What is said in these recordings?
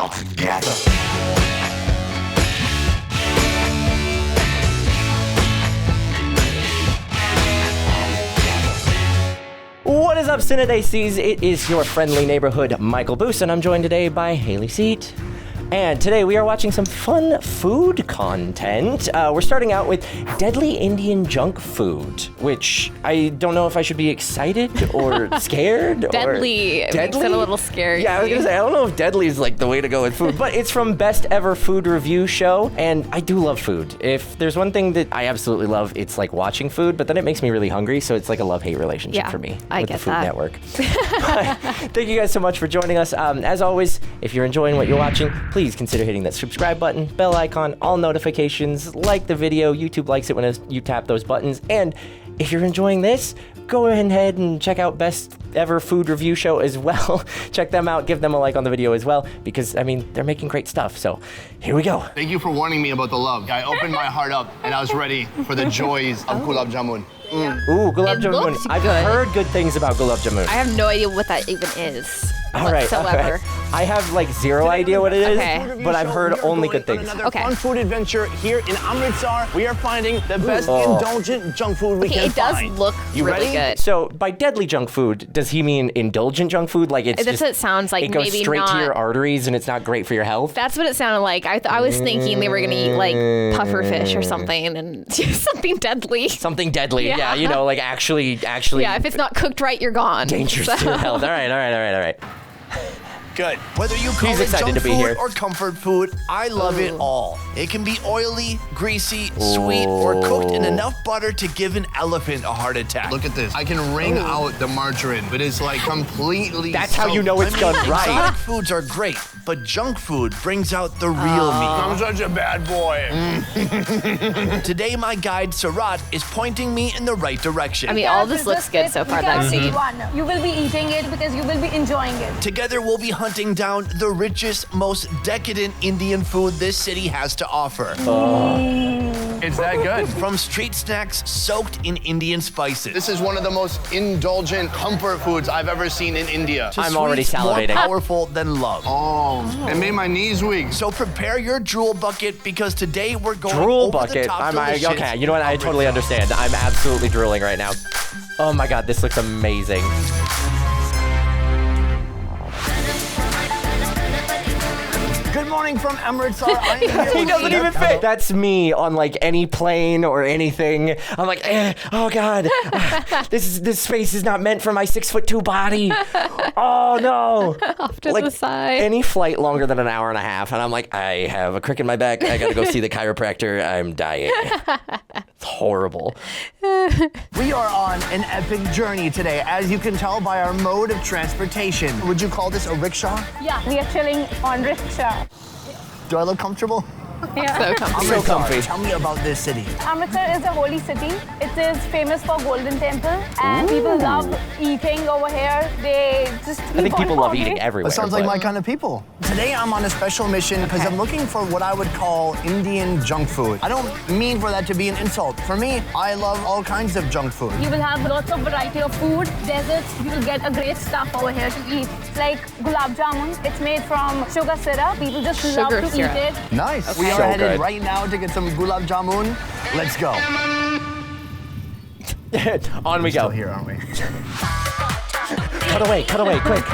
all together. What is up, CineDesi's? It is your friendly neighborhood Michael BOOSE, and I'm joined today by HAYLEY Seat. And today we are watching some fun food content. We're starting out with deadly Indian junk food, which I don't know if I should be excited or scared. Deadly. It makes it a little scary. Yeah, I was gonna say, I don't know if deadly is like the way to go with food, but it's from Best Ever Food Review Show, and I do love food. If there's one thing that I absolutely love, it's like watching food, but then it makes me really hungry, so it's like a love-hate relationship for me with the Food Network. Thank you guys so much for joining us. As always, if you're enjoying what you're watching, please consider hitting that subscribe button, bell icon, all notifications, like the video. YouTube likes it when you tap those buttons. And if you're enjoying this, go ahead and check out Best Ever Food Review Show as well. Check them out, give them a like on the video as well, because, I mean, they're making great stuff. So here we go. Thank you for warning me about the love. I opened my heart up and I was ready for the joys of gulab jamun. Ooh, gulab jamun. I've heard good things about gulab jamun. I have no idea what that even is. All right. I have like zero idea what it is, but I've heard only good things. Another fun food adventure here in Amritsar. We are finding the best indulgent junk food we can find. It does look really good. So by deadly junk food, does he mean indulgent junk food? Like it's That's what it sounds like. It goes maybe straight not to your arteries and it's not great for your health? That's what it sounded like. I was thinking they were gonna eat like puffer fish or something and something deadly. Something deadly, yeah. You know, like actually. Yeah, if it's not cooked right, you're gone. Dangerous to your health. All right. Good. Whether you call it junk food or comfort food, I love it all. It can be oily, greasy, sweet, or cooked in enough butter to give an elephant a heart attack. Look at this. I can wring out the margarine, but it's like completely That's how you know it's done right. Exotic foods are great, but junk food brings out the real me. I'm such a bad boy. Today, my guide, Sarat, is pointing me in the right direction. I mean, all this looks good so far that I've seen. You will be eating it because you will be enjoying it. Together, we'll be hunting down the richest, most decadent Indian food this city has to offer. It's that good. From street snacks soaked in Indian spices. This is one of the most indulgent comfort foods I've ever seen in India. I'm already salivating. More powerful than love. It made my knees weak. So prepare your drool bucket because today we're going drool over bucket. the top delicious. Okay, you know what? I totally understand. I'm absolutely drooling right now. Oh my God, this looks amazing. Good morning from Amritsar. He doesn't even fit. That's me on like any plane or anything. I'm like, oh God, this space is not meant for my 6'2" body. Oh no. Off to the side. Any flight longer than an hour and a half, and I'm like, I have a crick in my back. I gotta go see the chiropractor. I'm dying. It's horrible. We are on an epic journey today, as you can tell by our mode of transportation. Would you call this a rickshaw? Yeah, we are chilling on rickshaw. Do I look comfortable? Yeah. So comfy. So comfy. Tell me about this city. Amritsar is a holy city. It is famous for Golden Temple, and people love eating over here. They just I think people love eating everywhere. That sounds like my kind of people. Today I'm on a special mission because I'm looking for what I would call Indian junk food. I don't mean for that to be an insult. For me, I love all kinds of junk food. You will have lots of variety of food, desserts. You will get a great stuff over here to eat. Like gulab jamun. It's made from sugar syrup. People just love to eat it. Nice. Okay. We are So headed good. right now to get some gulab jamun. Let's go. On we go. Still here, aren't we? Cut away, quick.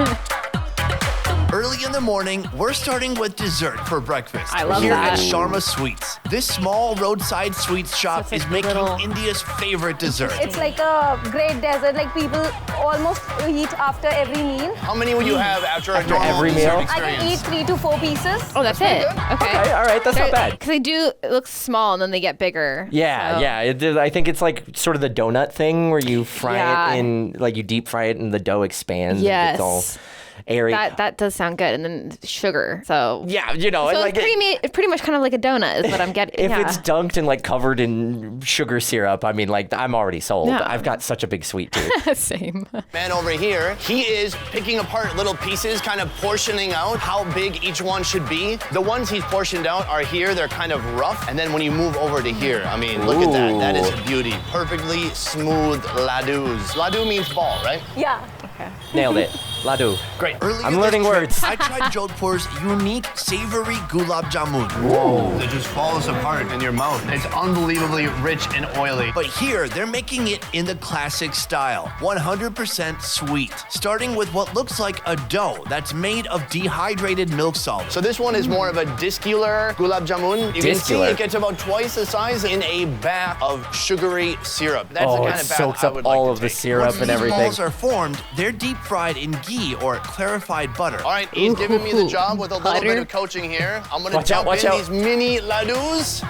Early in the morning, we're starting with dessert for breakfast. I love here that. at Sharma Sweets. This small roadside sweets shop So it's is like making little- India's favorite dessert. It's like a great dessert. Like people almost eat after every meal. How many would you have after a normal every dessert meal? I can eat experience? 3 to 4 pieces. Oh, that's it. Okay. Okay, all right, that's not bad. Because they do, it looks small and then they get bigger. Yeah, so. I think it's like sort of the donut thing where you fry Yeah. it in, like you deep fry it and the dough expands. Yes. And it's all airy. That does sound good. And then sugar. So yeah, you know, so like it's pretty much kind of like a donut is what I'm getting. if it's dunked and like covered in sugar syrup, I mean, like I'm already sold. Yeah. I've got such a big sweet tooth. Same. Man over here, he is picking apart little pieces, kind of portioning out how big each one should be. The ones he's portioned out are here, they're kind of rough. And then when you move over to here, I mean, look at that. That is beauty. Perfectly smooth ladoos. Ladu means ball, right? Yeah. Okay. Nailed it. Ladu. Great. Earlier I'm learning this trip, words. I tried Jodhpur's unique savory gulab jamun. Whoa. It just falls apart in your mouth. It's unbelievably rich and oily. But here, they're making it in the classic style, 100% sweet, starting with what looks like a dough that's made of dehydrated milk solids. So this one is more of a discular gulab jamun. You can see Discular. it gets about twice the size in a bath of sugary syrup. That's the Oh, kind it of bath soaks I up would all like of to the take. syrup Once and these everything. balls are formed, they're deep fried in ghee or clarified butter. All right, he's giving me the job with a little bit Butter. of coaching here. I'm gonna Watch out, dump watch in out. these mini ladus.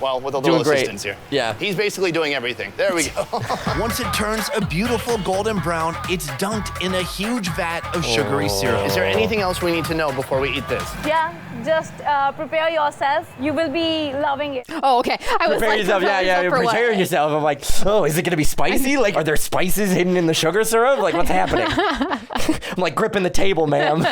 Well, with a little Doing great. assistance here. Yeah. He's basically doing everything. There we go. Once it turns a beautiful golden brown, it's dunked in a huge vat of sugary syrup. Is there anything else we need to know before we eat this? Yeah, just prepare yourself. You will be loving it. Oh, okay. I was Prepare like, yourself, prepare for what? prepare yourself. I'm like, oh, is it gonna be spicy? Like, are there spices hidden in the sugar syrup? Like, what's happening? I'm like gripping the table, ma'am.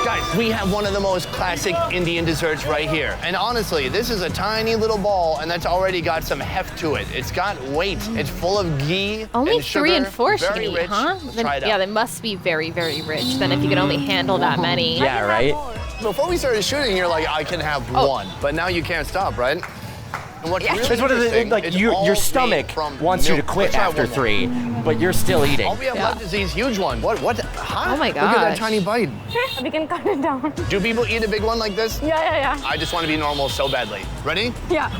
Guys, we have one of the most classic Indian desserts right here. And honestly, this is a tiny little ball, and that's already got some heft to it. It's got weight. It's full of ghee Only and sugar. 3 and 4 should Very eat, rich. huh? Let's Then- try it yeah, out. they must be very, very rich. Then if you can only handle that many. Yeah, right? Before we started shooting, you're like, I can have one. But now you can't stop, right? And what's really It's one of the interesting, like it's your all stomach made from wants you to milk. quit Let's try after one more. 3, but you're still eating. All we have Yeah. left is these huge ones. What? Huh? Oh my Look at that gosh. tiny bite. We can cut it down. Do people eat a big one like this? Yeah. I just want to be normal so badly. Ready? Yeah.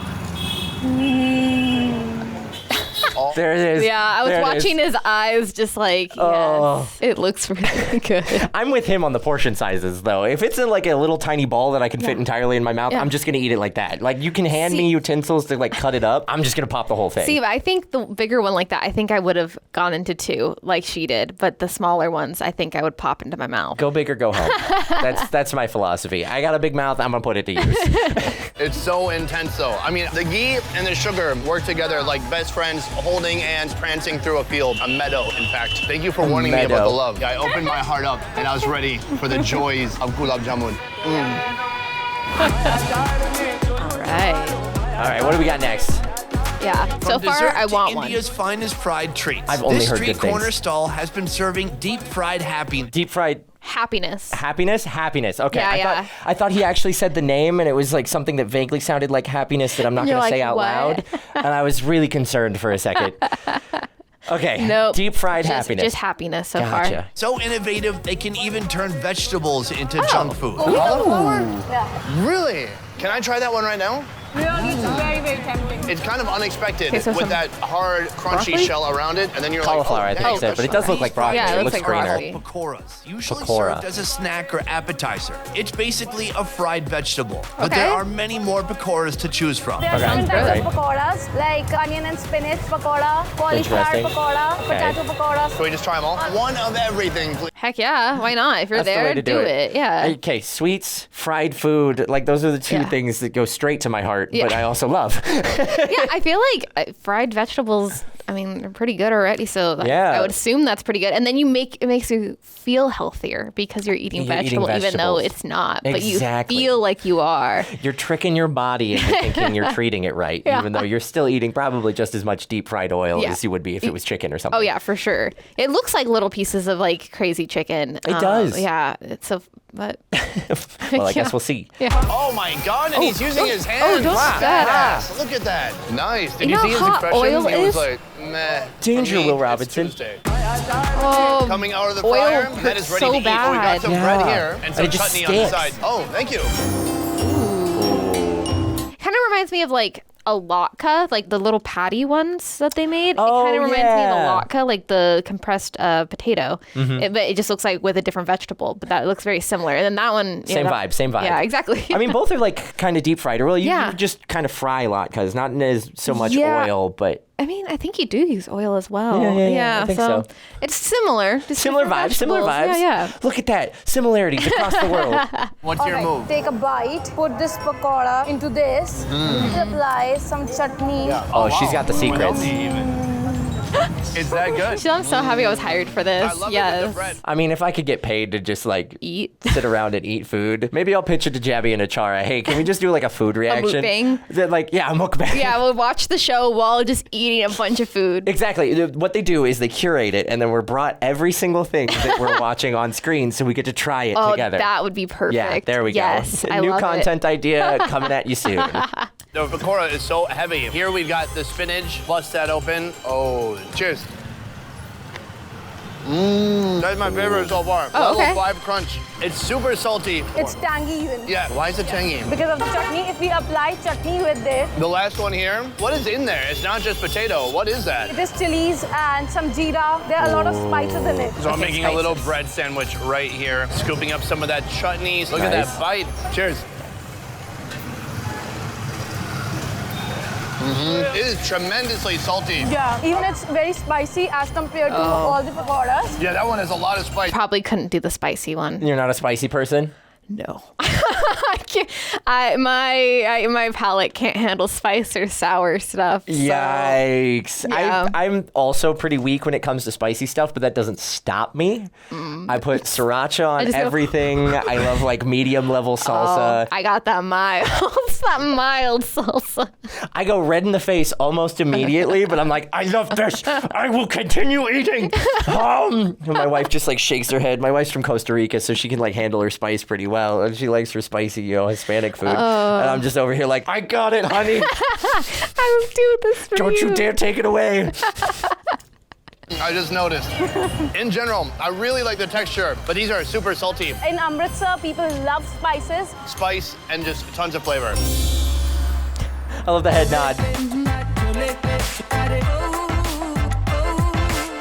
There it is. Yeah, I was There it watching is. his eyes just like, yes, Oh. it looks really good. I'm with him on the portion sizes, though. If it's in like a little tiny ball that I can fit entirely in my mouth, Yeah. I'm just gonna eat it like that. Like you can hand me See- utensils to like cut it up. I'm just gonna pop the whole thing. See, but I think the bigger one like that, I think I would have gone into 2 like she did. But the smaller ones, I think I would pop into my mouth. Go big or go home. That's my philosophy. I got a big mouth. I'm gonna put it to use. It's so intense, though. I mean, the ghee and the sugar work together like best friends holding hands, prancing through a field, a meadow, in fact. Thank you for warning me about meadow. the love. I opened my heart up, and I was ready for the joys of gulab jamun. Right. All right, what do we got next? Yeah. So From far, dessert I to want one. India's finest fried treats. I've only this heard street good things. corner stall has been serving deep fried happiness. Deep fried Happiness. happiness. Okay, Yeah, I thought he actually said the name, and it was like something that vaguely sounded like happiness that I'm not You're gonna like, say out what? loud, and I was really concerned for a second. Okay, Nope. deep fried Just- happiness. Just happiness so far. Gotcha. So innovative, they can even turn vegetables into junk food. Yeah. Really? Can I try that one right now? Really, it's very, very tempting. It's kind of unexpected Okay, so with some that hard, crunchy broccoli? shell around it, and then you're Cauliflower, like, I oh, think dang, you said, that's but it does look like broccoli. Yeah, it it looks looks like greener. broccoli. Pakoras, usually Pakora. served as a snack or appetizer. It's basically a fried vegetable, but Okay. there are many more pakoras to choose from. There are Okay. different types Right. of pakoras, like onion and spinach pakora, cauliflower Interesting. pakora, Okay. potato pakora. Can we just try them all? One of everything, please. Heck yeah. Why not? If you're That's the there, way to do it. Yeah. Okay, sweets, fried food, like those are the two Yeah. things that go straight to my heart, Yeah. but I also love. Yeah, I feel like fried vegetables, I mean, they're pretty good already. So Yeah. I would assume that's pretty good. And then it makes you feel healthier because you're eating You're eating vegetable, even though vegetables. it's not. Exactly. But you feel like you are. You're tricking your body into thinking you're treating it right, Yeah. even though you're still eating probably just as much deep fried oil Yeah. as you would be if it was chicken or something. Oh yeah, for sure. It looks like little pieces of like crazy chicken. It does. Yeah. It's so, but Well, I guess Yeah. we'll see. Oh my God, and he's using his hands. don't do that. Badass. Look at that. Nice. Did You you know see his how hot expression? oil He was is? like, meh. Danger, For me, Will it's Robinson. Tuesday. oh, Coming out of the Oil fryer, that is hurts ready so to eat. Oh, we got bad. some Yeah. bread here and some It just chutney on the sticks. side. Oh, thank you. kind of reminds me of like a latke, like the little patty ones that they made. Oh, it kind of reminds me of a yeah. latke, like the compressed potato. Mm-hmm. But it just looks like with a different vegetable. But that looks very similar. And then that one, yeah, Same vibe. Yeah, exactly. I mean, both are like kind of deep fried. Well, you Yeah. just kind of fry latkes, not as so much Yeah. oil, but I mean, I think you do use oil as well. Yeah, I think so. It's similar. Just similar different vibes. Similar vegetables. vibes. Yeah. Look at that. Similarities across the world. What's your move? Take a bite, put this pakora into this, apply some chutney. Oh, she's got the secrets. Without me even. It's that good. So I'm so happy I was hired for this. I love it with the bread. I mean, if I could get paid to just like Eat. sit around and eat food, maybe I'll pitch it to Jabby and Achara. Hey, can we just do like a food reaction? mukbang? Is it like, yeah, a mukbang. Yeah, we'll watch the show while just eating a bunch of food. Exactly. What they do is they curate it, and then we're brought every single thing that we're watching on screen, so we get to try it together. That would be perfect. Yeah, there we go. Yes, I New love content idea coming at you soon. The pakora is so heavy. Here we've got the spinach. Bust that open. Oh, cheers. That's my favorite so far. Oh, okay. Level 5 crunch. It's super salty. It's tangy even. Yeah, why is it tangy? Because of the chutney, if we apply chutney with this, The last one here, what is in there? It's not just potato. What is that? it is chilies and some jeera. There are a lot of spices in it. So I'm making a little bread sandwich right here, scooping up some of that chutney. Look at Nice. that bite. Cheers. It is tremendously salty. Yeah, even it's very spicy as compared to all the pakoras. Yeah, that one has a lot of spice. Probably couldn't do the spicy one. You're not a spicy person? No. I can't. My palate can't handle spice or sour stuff. So. Yikes. Yeah. I'm also pretty weak when it comes to spicy stuff, but that doesn't stop me. I put sriracha on just go- everything. I love like medium level salsa. I got that mild, that mild salsa. I go red in the face almost immediately, but I'm like, I love this. I will continue eating. And my wife just like shakes her head. My wife's from Costa Rica, so she can like handle her spice pretty well. And she likes her spicy, Hispanic food. And I'm just over here like, I got it, honey. I will do this for Don't you dare take it away. I just noticed. In general, I really like the texture, but these are super salty. In Amritsar, people love spices. Spice and just tons of flavor. I love the head nod.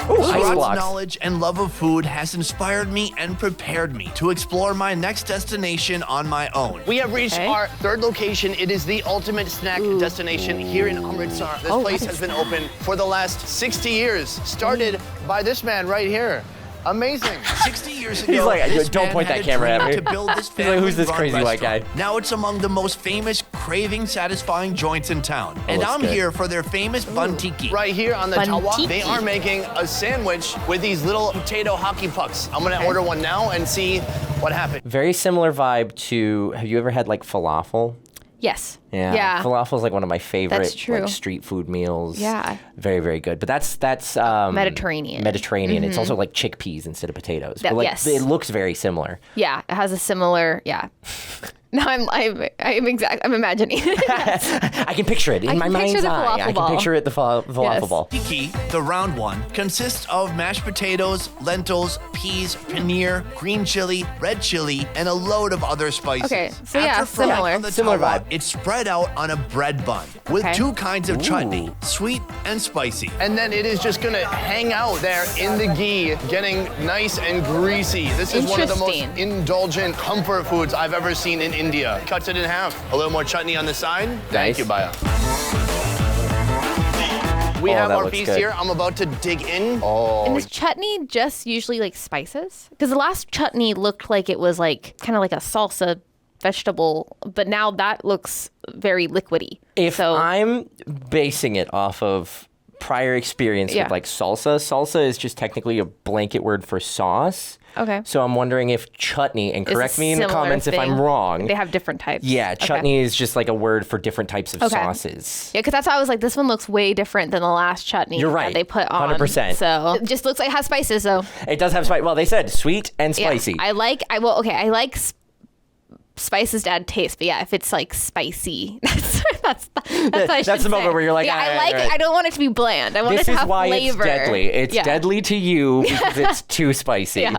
Ooh, ice Sarad's blocks. knowledge and love of food has inspired me and prepared me to explore my next destination on my own. We have reached our third location. It is the ultimate snack destination here in Amritsar. This place has been open for the last 60 years. Started by this man right here. Amazing. 60 years ago, He's like, this don't man point had that a camera at dream me. to build this He's like, who's this family-run crazy white restaurant. guy? Now it's among the most famous, craving-satisfying joints in town. And looks I'm good. here for their famous bun tiki. Right here on the tawa, Bantiki. they are making a sandwich with these little potato hockey pucks. I'm gonna order one now and see what happens. Very similar vibe to, have you ever had like falafel? Yes. Yeah. Yeah. Falafel is like one of my favorite That's true. like street food meals. Yeah. Very, very good. But that's Mediterranean. Mediterranean. It's also like chickpeas instead of potatoes. But like yes. it looks very similar. Yeah, it has a similar. Yeah. No, I'm imagining. I can picture it in my can picture mind's the eye. falafel I can ball. picture it, the falafel Yes. ball. Tiki, the round one, consists of mashed potatoes, lentils, peas, paneer, green chili, red chili, and a load of other spices. Okay, so After yeah, frying similar. on the Similar tawa, vibe. It's spread out on a bread bun with Okay. two kinds of chutney, sweet and spicy. And then it is just gonna hang out there in the ghee, getting nice and greasy. This is one of the most Interesting. indulgent comfort foods I've ever seen in India. Cuts it in half. A little more chutney on the side. Thank Nice. you, Baya. We Oh, have that our looks piece good. here. I'm about to dig in. And is chutney just usually like spices? Because the last chutney looked like it was like kind of like a salsa vegetable, but now that looks very liquidy. If so I'm basing it off of prior experience Yeah. with like salsa is just technically a blanket word for sauce. Okay. So I'm wondering if chutney, and it's a correct me in the similar comments if I'm thing. wrong. They have different types. Yeah, Okay. chutney is just like a word for different types of Okay. sauces. Yeah, because that's why I was like, this one looks way different than the last chutney You're that right. they put on. 100%. So it just looks like it has spices, though. It does have spice. Well, they said sweet and Yeah. spicy. I like spices to add taste, but yeah, if it's like spicy, that's what I should That's the moment say. where you're like, yeah, all I right, like all it. right. I don't want it to be bland. I want This it to is have why flavor. it's deadly. It's Yeah. deadly to you because it's too spicy. Yeah.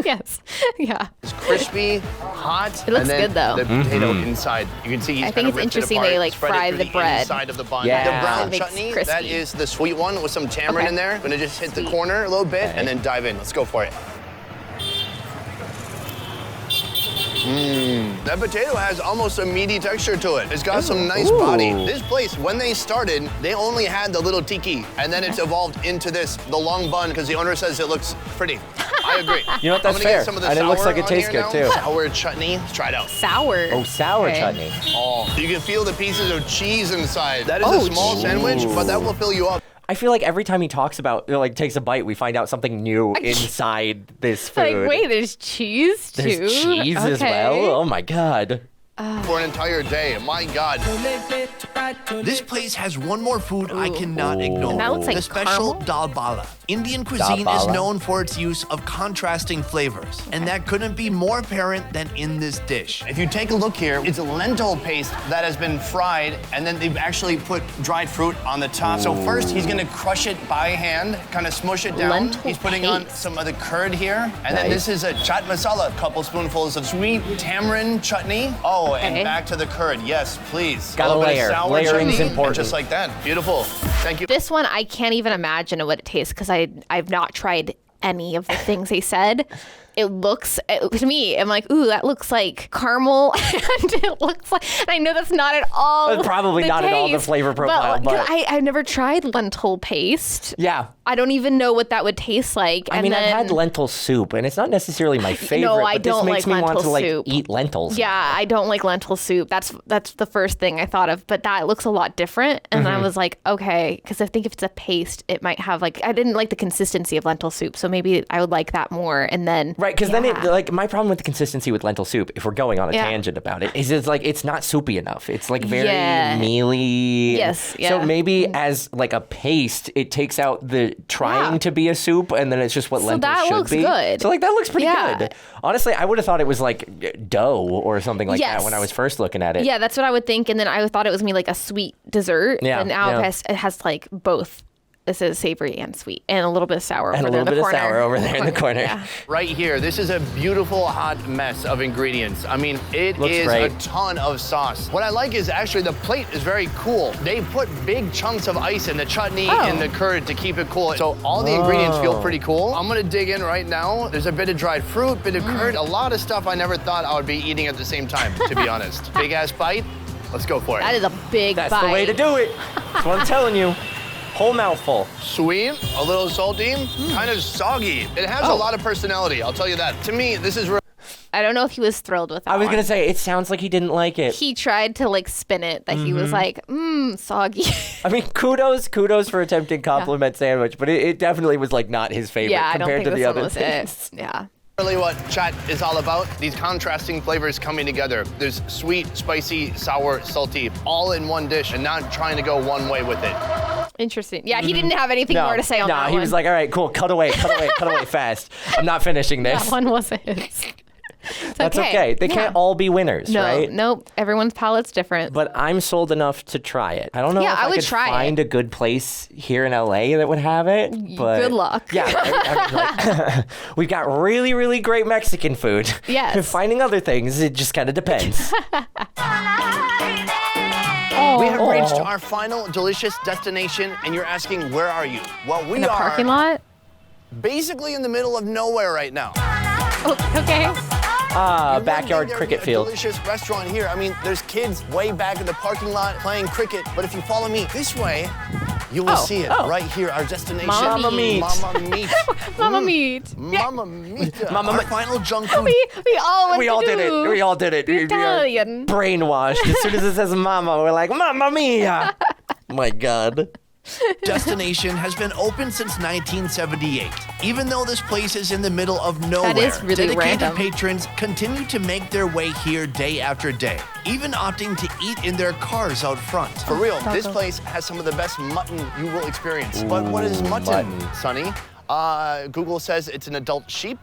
Yes. Yeah. It's crispy, hot. It looks and then good, though. The potato inside. You can see he's I think kind of it's ripped it interesting apart, they, like, spread it fry through the bread. inside of the bun. Yeah. The brown Makes chutney, crispy. that is the sweet one with some tamarind Okay. in there. Gonna just hit the corner a little bit and then dive in. Let's go for it. That potato has almost a meaty texture to it. It's got some nice body. This place, when they started, they only had the little tiki, and then it's evolved into this, the long bun, because the owner says it looks pretty. I agree. You know what, that's I'm gonna fair. Get some of the And it looks sour like it on tastes here good, now. too. Sour chutney. Let's try it out. Sour. Oh, sour Okay. chutney. Oh, you can feel the pieces of cheese inside. That is Oh, a small sandwich, but that will fill you up. I feel like every time he talks about, like, takes a bite, we find out something new inside this food. Like, wait, there's cheese too? There's cheese as well? Oh my God. For an entire day, my God. This place has one more food I cannot ignore. That looks like the special caramel? dal bala. Indian cuisine is known for its use of contrasting flavors, and that couldn't be more apparent than in this dish. If you take a look here, it's a lentil paste that has been fried, and then they've actually put dried fruit on the top. So first, he's gonna crush it by hand, kind of smush it down. Lentil He's putting on paste. some of the curd here, and then this is a chaat masala, a couple spoonfuls of sweet tamarind chutney. Oh, and Okay. back to the curd. Yes, please. Gotta a little bit layer. of sour Layering's chutney, and important. just like that. Beautiful. Thank you. This one, I can't even imagine what it tastes because I've not tried any of the things they said. It looks, to me, I'm like, ooh, that looks like caramel. And it looks like, and I know that's not at all Probably the not at all the taste, flavor profile, but- I've never tried lentil paste. Yeah. I don't even know what that would taste like. I mean, I've had lentil soup, and it's not necessarily my favorite, I but this don't makes like me want lentil to, like, soup. eat lentils. Yeah, I don't like lentil soup. That's the first thing I thought of, but that looks a lot different. And I was like, okay, because I think if it's a paste, it might have like, I didn't like the consistency of lentil soup, so maybe I would like that more. And then Right, because then it, like, my problem with the consistency with lentil soup, if we're going on a tangent about it, is it's like, it's not soupy enough. It's like very mealy. Yes, So yeah. maybe as like a paste, it takes out the trying to be a soup, and then it's just what lentils that should looks be. good. So like, that looks pretty Yeah. good. Honestly, I would have thought it was like dough or something like that Yes. when I was first looking at it. yeah, that's what I would think. And then I thought it was gonna be like a sweet dessert. Yeah, And now yeah. it has like both. This is savory and sweet, and a little bit of sour And over a there little in the bit of corner. sour over there in the corner. Yeah. Right here, this is a beautiful hot mess of ingredients. I mean, it Looks is great. a ton of sauce. What I like is actually the plate is very cool. They put big chunks of ice in the chutney and the curd to keep it cool. So all the ingredients feel pretty cool. I'm gonna dig in right now. There's a bit of dried fruit, bit of curd, a lot of stuff I never thought I would be eating at the same time, to be honest. Big ass bite. Let's go for it. That is a big That's bite. the way to do it. That's what I'm telling you. Whole mouthful. Sweet, a little salty, kind of soggy. It has a lot of personality, I'll tell you that. To me, this is real. I don't know if he was thrilled with that I was one. gonna say, it sounds like he didn't like it. He tried to like spin it that he was like, soggy. I mean, kudos for attempting compliment sandwich, but it definitely was like not his favorite yeah, I don't compared think to the this other one was things. it. Yeah. Really what chat is all about. These contrasting flavors coming together. There's sweet, spicy, sour, salty, all in one dish and not trying to go one way with it. Interesting. Yeah, he didn't have anything more to say on that he one. was like, all right, cool, cut away fast. I'm not finishing this. that one wasn't his. It's That's okay. They can't all be winners, No, right? nope. Everyone's palate's different. But I'm sold enough to try it. I don't know Yeah, if I I would could try find a good place here in LA that would have it. But Good luck. Yeah, I mean, like, we've got really, really great Mexican food. Yes. Finding other things, it just kind of depends. We have reached our final delicious destination and you're asking, where are you? Well, we In the are parking lot? basically in the middle of nowhere right now. Oh, okay. Ah, You wouldn't backyard think cricket there'd be field. a delicious restaurant here. I mean, there's kids way back in the parking lot playing cricket. But if you follow me this way, you will see it right here. Our destination. Mama meat. Mama meat. Mama meat. Mama meat. Mama Our meat. final junk food. We all went We to all did it. do We all did it. We are Italian. brainwashed. As soon as it says mama, we're like, Mamma mia. My God. Destination has been open since 1978. Even though this place is in the middle of nowhere, is really dedicated random. patrons continue to make their way here day after day, even opting to eat in their cars out front. For real, this place has some of the best mutton you will experience. But what is mutton, Sonny? Google says it's an adult sheep.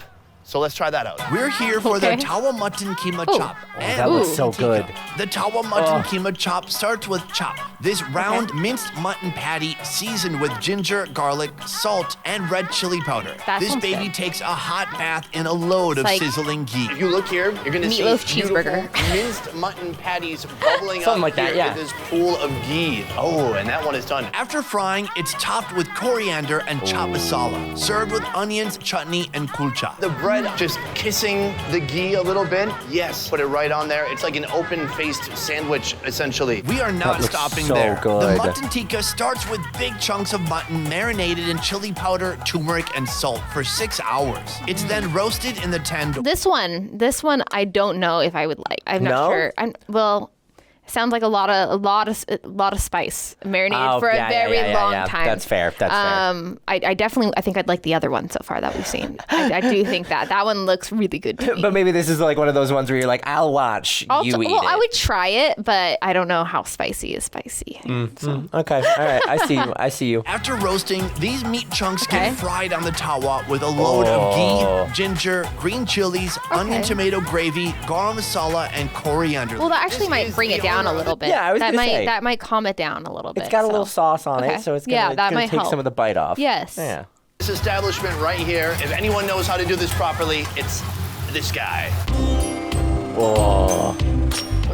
So let's try that out. We're here for Okay. the Tawa Mutton Keema Chop. and that looks Mutton so Tikka. good. The Tawa Mutton Keema Chop starts with chop. This round minced mutton patty seasoned with ginger, garlic, salt, and red chili powder. That This sounds baby good. takes a hot bath in a load of like- sizzling ghee. If you look here, you're gonna see Meatloaf beautiful cheeseburger. minced mutton patties bubbling Something up like that, here yeah. in this pool of ghee. Oh, and that one is done. After frying, it's topped with coriander and chaat masala, served with onions, chutney, and kulcha. The bread just kissing the ghee a little bit. Yes, put it right on there. It's like an open-faced sandwich, essentially. We are not looks stopping so there. good. The mutton tikka starts with big chunks of mutton marinated in chili powder, turmeric, and salt for 6 hours. It's then roasted in the tandoor. This one, I don't know if I would like. I'm not No? sure. Well, Sounds like a lot of spice marinated for a very long time. That's fair. I think I'd like the other one so far that we've seen. I do think that one looks really good to me. But maybe this is like one of those ones where you're like, I'll watch you eat it. I would try it, but I don't know how spicy is spicy. Okay, all right, I see you. After roasting, these meat chunks get fried on the tawa with a load of ghee, ginger, green chilies, onion tomato gravy, garam masala, and coriander. Well, that actually might bring it down a little bit. Yeah, I was gonna say. That might calm it down a little bit. It's got a little sauce on it, so it's gonna take some of the bite off. Yes. Yeah. This establishment right here, if anyone knows how to do this properly, it's this guy. Whoa.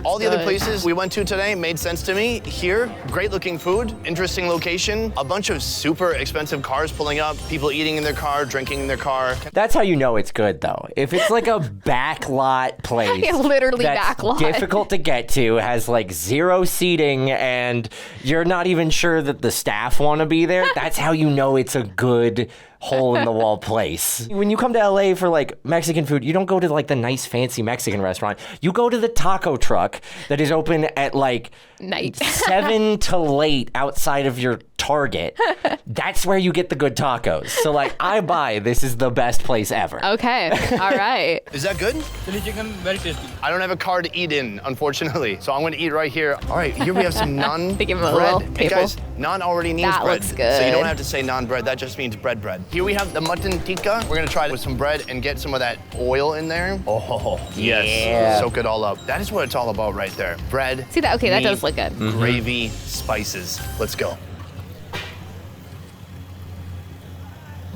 All the other places we went to today made sense to me. Here, great looking food, interesting location, a bunch of super expensive cars pulling up, people eating in their car, drinking in their car. That's how you know it's good, though. If it's like a backlot place, literally that's backlot, difficult to get to, has like 0 seating, and you're not even sure that the staff want to be there, that's how you know it's a good hole-in-the-wall place. When you come to LA for like Mexican food, you don't go to like the nice fancy Mexican restaurant. You go to the taco truck that is open at like night 7 to late outside of your Target. That's where you get the good tacos. So like, I buy this is the best place ever. Okay, all right. Is that good? Chili chicken, very tasty. I don't have a car to eat in, unfortunately, so I'm gonna eat right here. All right, here we have some naan They give him a bread. little Hey table. guys, naan already means That bread. looks good. So you don't have to say naan bread, that just means bread. Here we have the mutton tikka. We're gonna try it with some bread and get some of that oil in there. Oh, yes. Yeah. Soak it all up. That is what it's all about right there. Bread, See that? Okay, that meat, does look good. Gravy, spices. Let's go.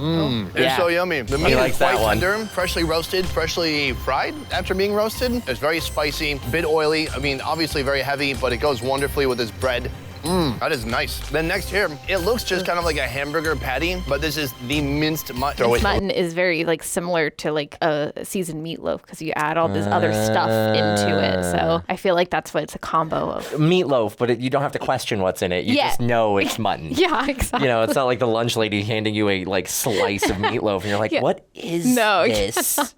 It's so yummy. The meat likes is that quite one. tender, freshly roasted, freshly fried after being roasted. It's very spicy, a bit oily. I mean, obviously very heavy, but it goes wonderfully with this bread. That is nice. Then next here, it looks just kind of like a hamburger patty, but this is the minced mutton. Mutton is very like similar to like a seasoned meatloaf because you add all this other stuff into it. So I feel like that's what it's a combo of. Meatloaf, but you don't have to question what's in it. You just know it's mutton. Yeah, exactly. You know, it's not like the lunch lady handing you a like slice of meatloaf and you're like, what is this?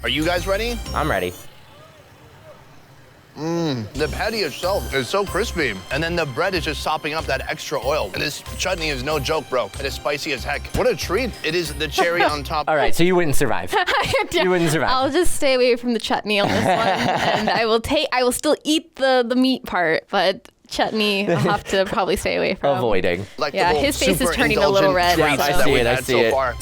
Are you guys ready? I'm ready. The patty itself is so crispy, and then the bread is just sopping up that extra oil. And this chutney is no joke, bro. It is spicy as heck. What a treat. It is the cherry on top. All right, so you wouldn't survive. You wouldn't survive. I'll just stay away from the chutney on this one, and I will still eat the meat part, but chutney I'll have to probably stay away from. Avoiding. Like Yeah, the whole his face is super turning a little indulgent red, treats so- that I see we've it, I had see so it. far.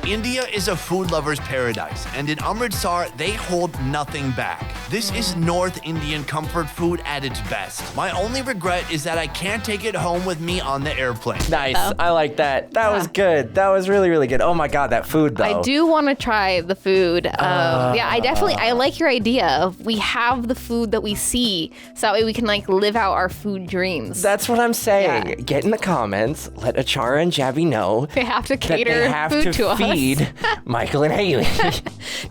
India is a food lover's paradise, and in Amritsar, they hold nothing back. This is North Indian comfort food at its best. My only regret is that I can't take it home with me on the airplane. Nice. I like that. That was good. That was really, really good. Oh my God, that food though. I do want to try the food. Yeah, I like your idea of we have the food that we see, so that way we can like live out our food dreams. That's what I'm saying. Yeah. Get in the comments. Let Achara and Jabby know They have to that cater they have food to to us. feed Michael and Haley.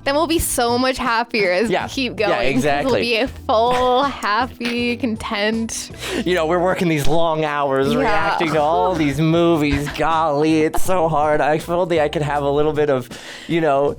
Then we'll be so much happier as we keep going. Yeah, exactly. We'll be a full, happy, content. You know, we're working these long hours Yeah. reacting to all these movies. Golly, it's so hard. If only I could have a little bit of, you know,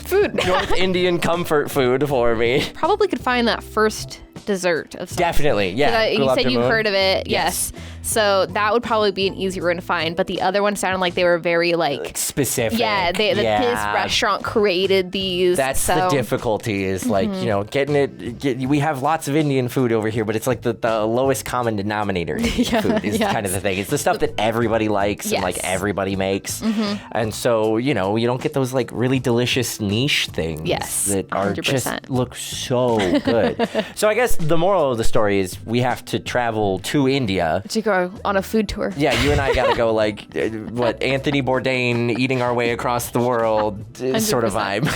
Food. North Indian comfort food for me. Probably could find that first dessert of something. Definitely, yeah. You Gulab said you've jamun. heard of it. Yes. So that would probably be an easier one to find. But the other one sounded like they were very like Specific. yeah, this restaurant created these. That's so. the difficulty is like, you know, getting it. We have lots of Indian food over here, but it's like the lowest common denominator in food is kind of the thing. It's the stuff that everybody likes and like Yes. everybody makes. And so, you know, you don't get those like really delicious niche things Yes, that are 100%. just look so good. So I guess the moral of the story is we have to travel to India. To go on a food tour. Yeah, you and I gotta go like, what, Anthony Bourdain eating our way across the world sort of vibe.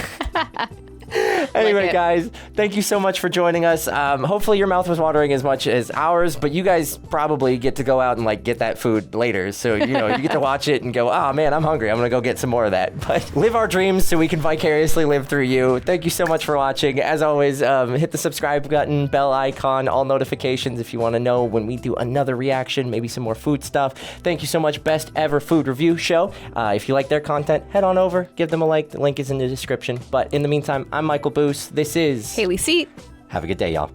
Anyway, Like it. guys, thank you so much for joining us. Hopefully your mouth was watering as much as ours, but you guys probably get to go out and like get that food later. So, you get to watch it and go, oh man, I'm hungry. I'm going to go get some more of that. But live our dreams so we can vicariously live through you. Thank you so much for watching. As always, hit the subscribe button, bell icon, all notifications if you want to know when we do another reaction, maybe some more food stuff. Thank you so much, Best Ever Food Review Show. If you like their content, head on over, give them a like. The link is in the description. But in the meantime, I'm Michael BOOSE. This is Haley Seat. Have a good day, y'all.